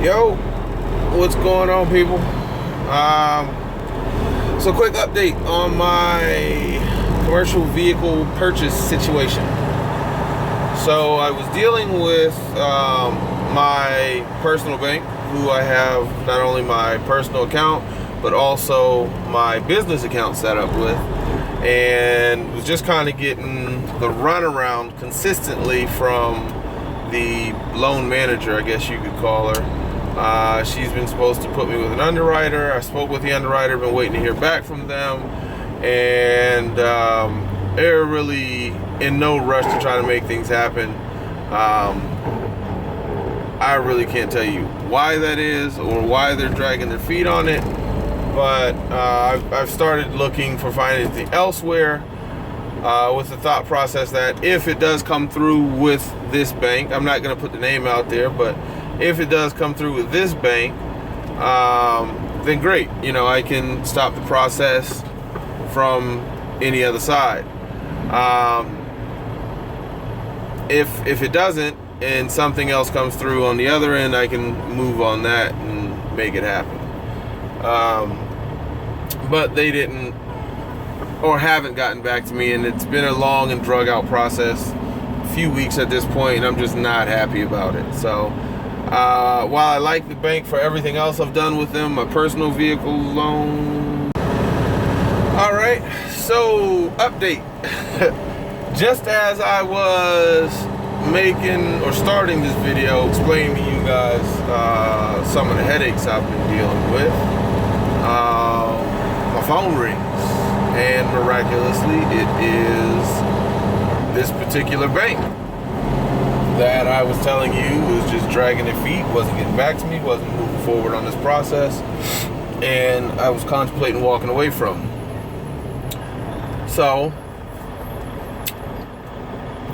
Yo, what's going on, people? So quick update on my commercial vehicle purchase situation. So I was dealing with my personal bank, who I have not only my personal account but also my business account set up with, and was just kind of getting the runaround consistently from the loan manager, I guess you could call her. She's been supposed to put me with an underwriter. I spoke with the underwriter, been waiting to hear back from them, and they're really in no rush to try to make things happen. I really can't tell you why that is or why they're dragging their feet on it, but I've started looking for financing elsewhere with the thought process that if it does come through with this bank, I'm not going to put the name out there, but if it does come through with this bank, then great. You know, I can stop the process from any other side. If it doesn't and something else comes through on the other end, I can move on that and make it happen. But they didn't or haven't gotten back to me, and it's been a long and drug out process, a few weeks at this point, and I'm just not happy about it. So while I like the bank for everything else I've done with them, my personal vehicle loan. All right, so update. Just as I was making or starting this video explaining to you guys some of the headaches I've been dealing with, my phone rings, and miraculously it is this particular bank that I was telling you was just dragging their feet, wasn't getting back to me, wasn't moving forward on this process, and I was contemplating walking away from. So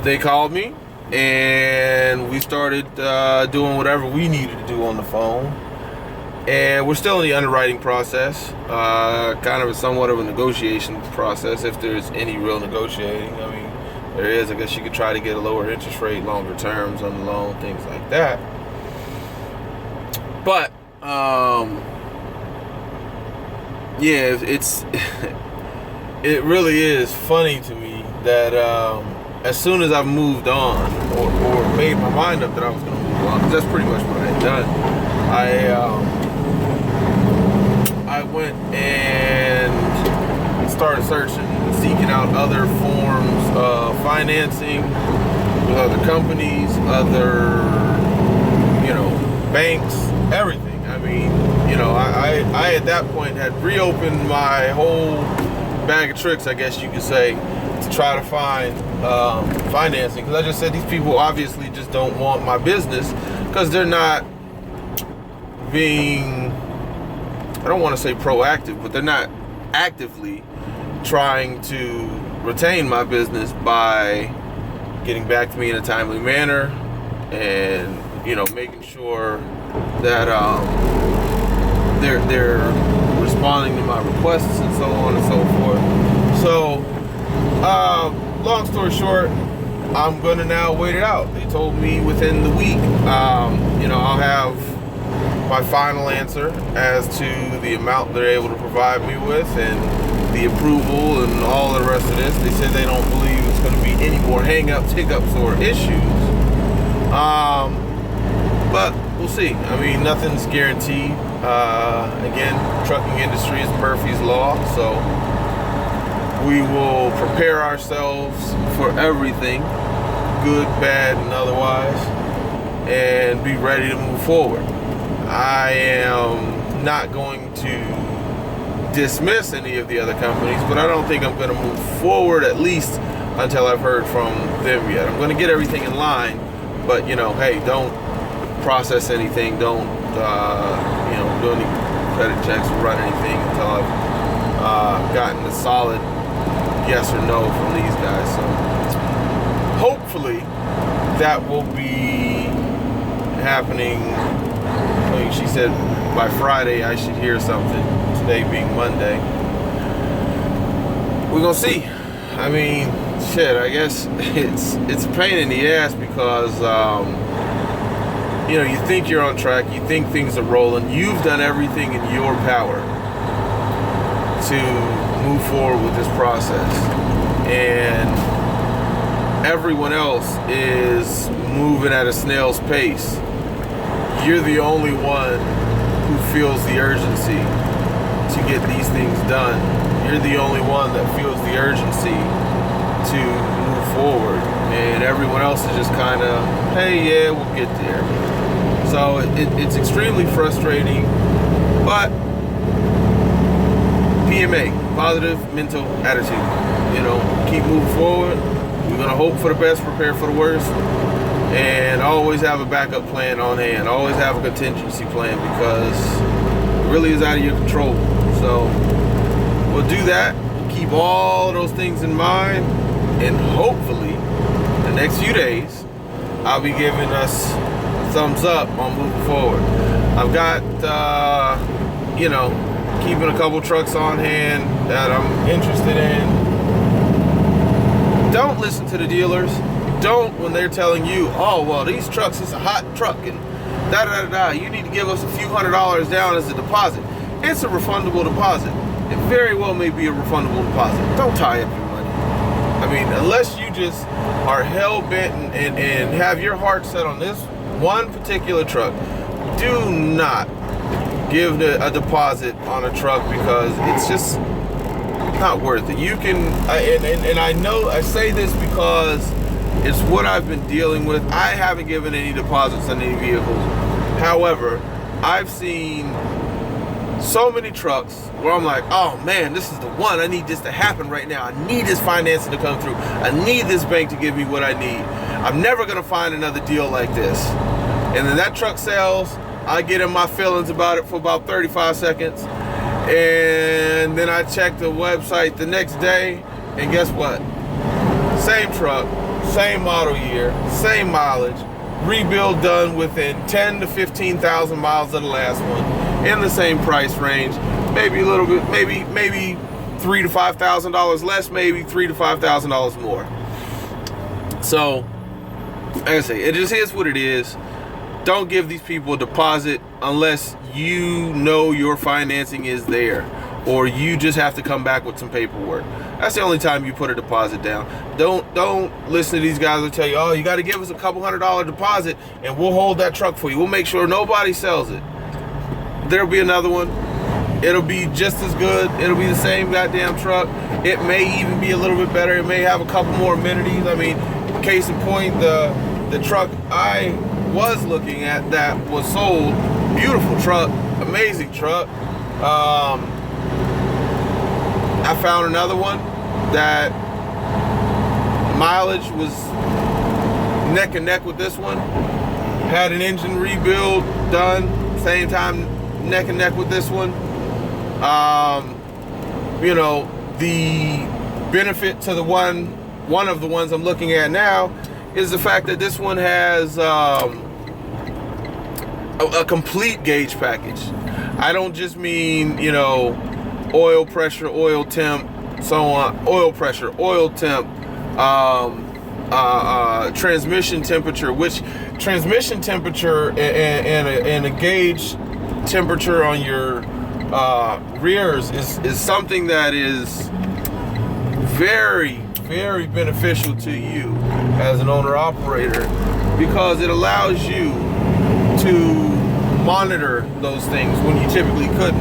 they called me and we started doing whatever we needed to do on the phone, and we're still in the underwriting process, kind of somewhat of a negotiation process, if there's any real negotiating. I mean, there is. I guess you could try to get a lower interest rate, longer terms on the loan, things like that. But yeah, it's it really is funny to me that as soon as I've moved on or made my mind up that I was going to move on, because that's pretty much what I had done, I went and started searching, seeking out other forms of financing with other companies, other, banks, everything. I mean, I at that point had reopened my whole bag of tricks, I guess you could say, to try to find financing, because I just said these people obviously just don't want my business, because they're not being, I don't want to say proactive, but they're not actively trying to retain my business by getting back to me in a timely manner and making sure that they're responding to my requests and so on and so forth. So long story short, I'm gonna now wait it out. They told me within the week I'll have my final answer as to the amount they're able to provide me with and the approval and all the rest of this. They said they don't believe it's going to be any more hang-ups, hiccups, or issues. But we'll see. I mean, nothing's guaranteed. Again, trucking industry is Murphy's Law, so we will prepare ourselves for everything, good, bad, and otherwise, and be ready to move forward. I am not going to dismiss any of the other companies, but I don't think I'm going to move forward, at least until I've heard from them yet. I'm going to get everything in line, but hey, don't process anything, don't do any credit checks or run anything until I've gotten a solid yes or no from these guys. So hopefully that will be happening. She said by Friday I should hear something, today being Monday. We're gonna see. I mean, shit, I guess it's a pain in the ass because you think you're on track, you think things are rolling, you've done everything in your power to move forward with this process, and everyone else is moving at a snail's pace. You're the only one who feels the urgency to get these things done. You're the only one that feels the urgency to move forward, and everyone else is just kind of, hey, yeah, we'll get there. So it's extremely frustrating, but PMA, positive mental attitude. Keep moving forward. We're gonna hope for the best, prepare for the worst, and always have a backup plan on hand. Always have a contingency plan, because it really is out of your control. So we'll do that. Keep all those things in mind, and hopefully the next few days I'll be giving us a thumbs up on moving forward. I've got keeping a couple trucks on hand that I'm interested in. Don't listen to the dealers. Don't, when they're telling you, oh, well, these trucks, it's a hot truck, and da-da-da-da, you need to give us a few $100s down as a deposit. It's a refundable deposit. It very well may be a refundable deposit. Don't tie up your money. I mean, unless you just are hell-bent and have your heart set on this one particular truck, do not give a deposit on a truck, because it's just not worth it. You can, and I know I say this because it's what I've been dealing with. I haven't given any deposits on any vehicles. However, I've seen so many trucks where I'm like, oh man, this is the one. I need this to happen right now. I need this financing to come through. I need this bank to give me what I need. I'm never gonna find another deal like this. And then that truck sells, I get in my feelings about it for about 35 seconds. And then I check the website the next day, and guess what? Same truck, same model year, same mileage, rebuild done within 10 to 15,000 miles of the last one, in the same price range, maybe a little bit, maybe $3,000 to $5,000 less, maybe $3,000 to $5,000 more. So, like I say, it just is what it is. Don't give these people a deposit unless you know your financing is there, or you just have to come back with some paperwork. That's the only time you put a deposit down. Don't listen to these guys that tell you, oh, you got to give us a couple $100 deposit and we'll hold that truck for you. We'll make sure nobody sells it. There'll be another one. It'll be just as good. It'll be the same goddamn truck. It may even be a little bit better. It may have a couple more amenities. I mean, case in point, the truck I was looking at that was sold, beautiful truck, amazing truck. I found another one that mileage was neck and neck with this one, had an engine rebuild done, same time neck and neck with this one. The benefit to the one of the ones I'm looking at now is the fact that this one has a complete gauge package. I don't just mean, oil pressure, oil temp, so on, oil pressure, oil temp, transmission temperature, which transmission temperature and a gauge temperature on your rears is something that is very, very beneficial to you as an owner operator, because it allows you to monitor those things when you typically couldn't.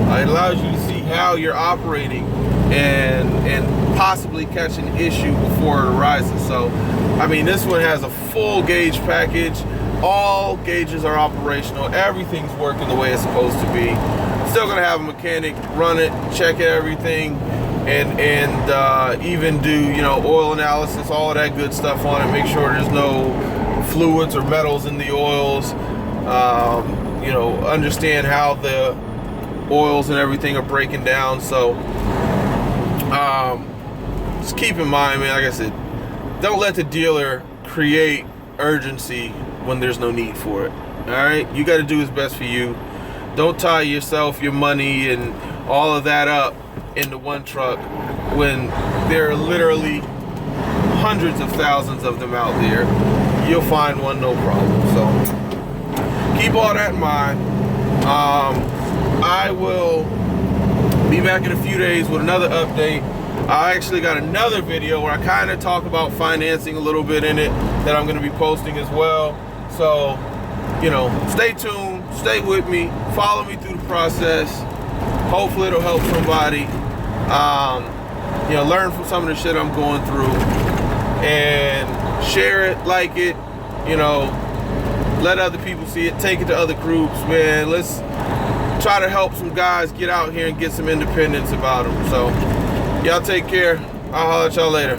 It allows you to see how you're operating and possibly catch an issue before it arises. So, I mean, this one has a full gauge package. All gauges are operational. Everything's working the way it's supposed to be. I'm still gonna have a mechanic run it, check everything, and even do oil analysis, all of that good stuff on it. Make sure there's no fluids or metals in the oils. Understand how the oils and everything are breaking down. So just keep in mind, man, like I said, don't let the dealer create urgency when there's no need for it. All right, you got to do what's best for you. Don't tie yourself, your money, and all of that up into one truck when there are literally hundreds of thousands of them out there. You'll find one, no problem. So keep all that in mind. I will be back in a few days with another update. I actually got another video where I kind of talk about financing a little bit in it that I'm going to be posting as well. So, you know, stay tuned, stay with me, follow me through the process. Hopefully it'll help somebody, you know, learn from some of the shit I'm going through, and share it, like it, you know, let other people see it, take it to other groups, man. Let's try to help some guys get out here and get some independence about them. So y'all take care. I'll holler at y'all later.